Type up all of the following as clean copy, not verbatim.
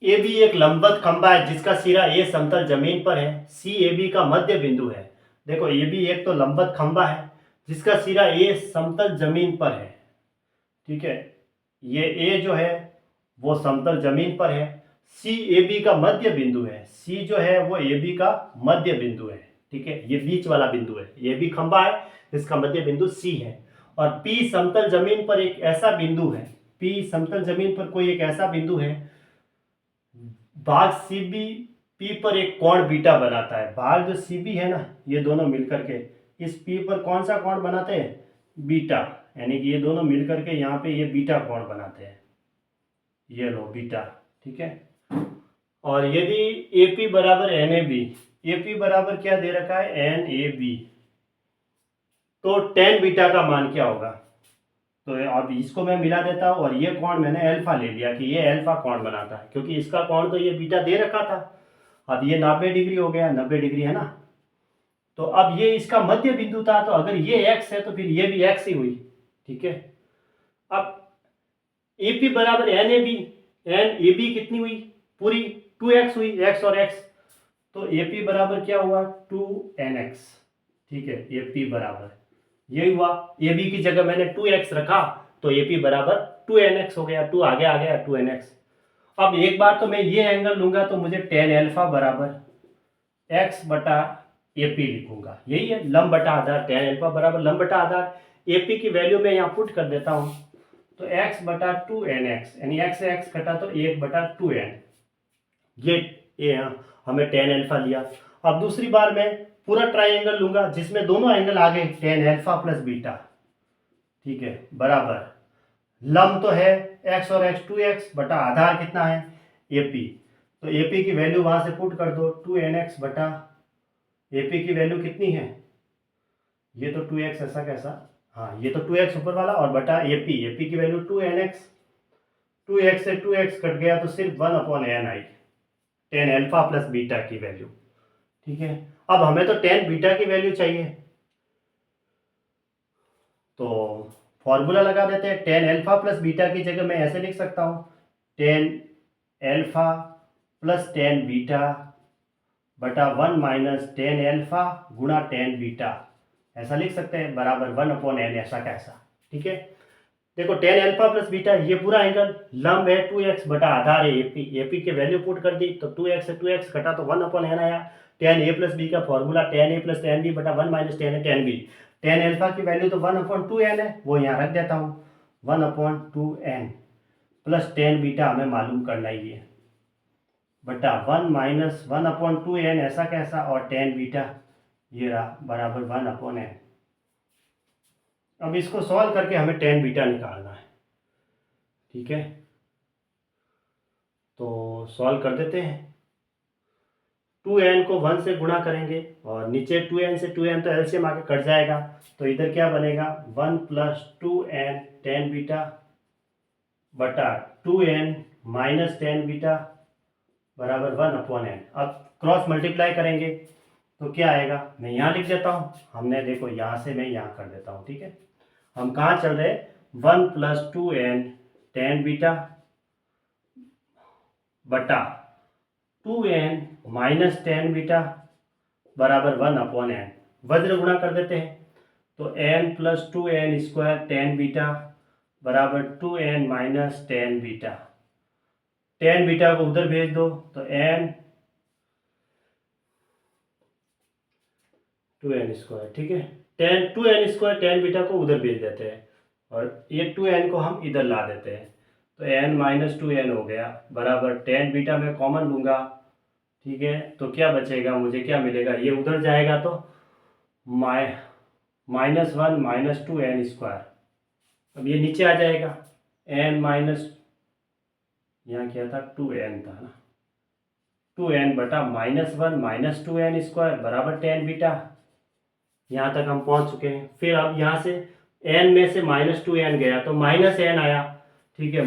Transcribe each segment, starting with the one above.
A B एक लंबवत खंभा है जिसका सिरा ए समतल जमीन पर है। सी ए बी का मध्य बिंदु है। देखो ए बी एक तो लंबवत खंभा है जिसका सिरा ए समतल जमीन पर है। ठीक है, ये ए जो है वो समतल जमीन पर है। सी ए बी का मध्य बिंदु है। सी जो है वो ए बी का मध्य बिंदु है। ठीक है, ये बीच वाला बिंदु है। ए बी खंभा है, इसका मध्य बिंदु सी है। और पी समतल जमीन पर एक ऐसा बिंदु है, पी समतल जमीन पर कोई एक ऐसा बिंदु है भाग सी बी पी पर एक कोण बीटा बनाता है। भाग जो सी बी है ना, ये दोनों मिलकर के इस पी पर कौन सा कोण बनाते हैं? बीटा। यानी कि ये दोनों मिलकर के यहाँ पे ये बीटा कोण बनाते हैं। ये लो बीटा। ठीक है, और यदि ए पी बराबर n A B, A P बराबर क्या दे रखा है? एन ए बी, तो टेन बीटा का मान क्या होगा? तो अब इसको मैं मिला देता हूँ और ये कोण मैंने अल्फा ले लिया कि ये अल्फा कोण बनाता है, क्योंकि इसका कोण तो ये बीटा दे रखा था। अब ये 90 डिग्री हो गया, 90 डिग्री है ना। तो अब ये इसका मध्य बिंदु था, तो अगर ये x है तो फिर ये भी x ही हुई। ठीक है, अब ए पी बराबर n A B, n A B कितनी हुई? पूरी 2x हुई, x और x। तो ए पी बराबर क्या हुआ? 2nx। ठीक है, ए पी बराबर यही हुआ। ए बी की जगह मैंने 2x रखा तो ए पी बराबर 2nx हो गया। 2 आगे आ गया, 2nx। अब एक बार तो मैं ये एंगल लूंगा तो मुझे टेन एल्फा बराबर x बटा ए पी लिखूंगा। यही है लंब बटा आधार, टेन एल्फा बराबर लंब बटा आधार। ए पी की वैल्यू मैं यहाँ पुट कर देता हूँ, तो x बटा 2nx, यानी x से x कटा तो 1 बटा 2n। ये हमें टेन एल्फा लिया। अब दूसरी बार मैं पूरा ट्राइंगल लूंगा जिसमें दोनों एंगल आ गए टेन एल्फा प्लस बीटा। ठीक है, बराबर लंब तो है x और x, 2x बटा आधार कितना है? AP। तो AP की वैल्यू वहां से पुट कर दो, 2nx बटा AP की वैल्यू कितनी है? ये तो 2x, ऐसा कैसा? हाँ, ये तो 2x ऊपर वाला और बटा AP की वैल्यू 2nx। 2x से 2x कट गया तो सिर्फ 1/n आई, टेन एल्फा प्लस बीटा की वैल्यू। ठीक है, अब हमें तो टेन बीटा की वैल्यू चाहिए, तो फॉर्मूला लगा देते हैं। टेन एल्फा प्लस बीटा की जगह मैं ऐसे लिख सकता हूँ, ten alpha plus tan beta बटा 1 माइनस टेन एल्फा गुणा टेन बीटा, ऐसा लिख सकते हैं, बराबर 1/n, ऐसा कैसा। ठीक है, देखो टेन एल्फा प्लस बीटा, ये पूरा एंगल लंब है 2x बटा आधार है AP। AP की वैल्यू पुट कर दी तो 2x से 2x कटा तो 1/n आया। टेन ए प्लस बी का formula ten A plus tan B बटा 1 माइनस टेन है टेन बी। टेन एल्फा की वैल्यू तो 1/2n है, वो यहाँ रख देता हूँ, 1/2n प्लस टेन बीटा हमें मालूम करना ही है, बटा 1 माइनस 1/2n, ऐसा कैसा, और टेन बीटा ये रहा बराबर 1/n। अब इसको सॉल्व करके हमें टेन बीटा निकालना है। ठीक है, तो सॉल्व कर देते हैं। 2n को 1 से गुणा करेंगे और नीचे 2n से 2n तो एलसीएम आके कट जाएगा, तो इधर क्या बनेगा? 1 प्लस 2n टेन बीटा बटा 2n माइनस टेन बीटा बराबर 1/n। अब क्रॉस मल्टीप्लाई करेंगे तो क्या आएगा? मैं यहाँ लिख देता हूँ, हमने देखो यहाँ से मैं यहाँ कर देता हूँ। ठीक है, हम कहाँ चल रहे? 1 प्लस 2n टेन बीटा बटा 2n माइनस टेन बीटा बराबर 1/n। वज्र गुणा कर देते हैं, तो n plus 2n square tan beta बराबर 2n minus tan beta. Tan beta को उधर भेज दो तो n 2n स्क्वायर। ठीक है, 2n स्क्वायर टेन बीटा को उधर भेज देते हैं और ये 2n को हम इधर ला देते हैं, तो n माइनस 2n हो गया बराबर टेन बीटा में कॉमन लूँगा। ठीक है, तो क्या बचेगा? मुझे क्या मिलेगा? ये उधर जाएगा तो -1 माइनस 2n स्क्वायर। अब ये नीचे आ जाएगा, n माइनस, यहाँ क्या था? 2n था ना, 2n बटा -1 माइनस 2n स्क्वायर बराबर टेन बीटा। यहाँ तक हम पहुँच चुके हैं। फिर अब यहाँ से n में से -2n गया तो -n आया। ठीक है,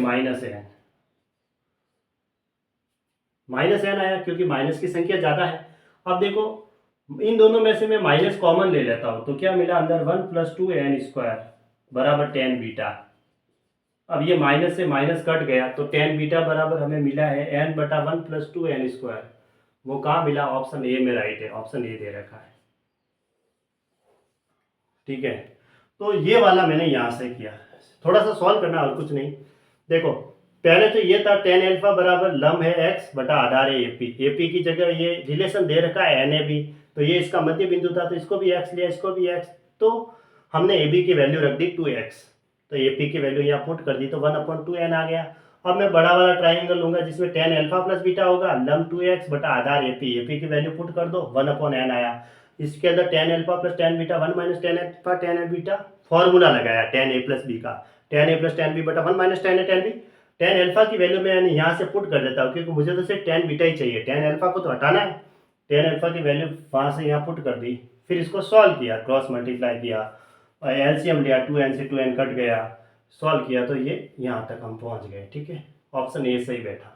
-n आया क्योंकि माइनस की संख्या ज़्यादा है। अब देखो इन दोनों में से मैं माइनस कॉमन ले लेता हूँ, तो क्या मिला अंदर? 1 प्लस 2n स्क्वायर बराबर टेन बीटा। अब ये माइनस से माइनस कट गया तो टेन बीटा बराबर हमें मिला है n बटा 1 प्लस 2n²। वो कहाँ मिला? ऑप्शन ए में राइट है, ऑप्शन ए दे रखा है। ठीक है, तो ये वाला मैंने यहाँ से किया, थोड़ा सा सॉल्व करना और कुछ नहीं। देखो पहले तो ये था टेन एल्फा बराबर लम है एक्स बटा आधार है एपी। एपी की जगह ये रिलेशन दे रखा है एन ए बी, तो ये इसका मध्य बिंदु था, तो इसको भी एक्स लिया, इसको भी एक्स, तो हमने ए बी की वैल्यू रख दी 2x, तो ए पी की वैल्यू यहाँ पुट कर दी तो 1/2n आ गया। अब मैं बड़ा वाला ट्राइंगल लूंगा जिसमें टेन एल्फा प्लस बीटा होगा, लम 2x बटा आधार एपी, एपी की वैल्यू पुट कर दो 1/n आया। इसके अंदर tan alpha plus tan beta 1 minus tan alpha tan A beta, formula लगाया टेन ए प्लस बी का, tan A plus tan B बटा 1 minus tan A tan B. Tan alpha की value मैं यहाँ से पुट कर देता हूँ क्योंकि मुझे तो सिर्फ टेन बीटा ही चाहिए, टेन एल्फा को तो हटाना है। टेन एल्फा की वैल्यू वहाँ से यहाँ पुट कर दी, फिर इसको सॉल्व किया, क्रॉस मल्टीप्लाई किया और एलसीएम लिया, 2n से 2n कट गया, सॉल्व किया तो ये यहाँ तक हम पहुँच गए। ठीक है, ऑप्शन ए सही बैठा।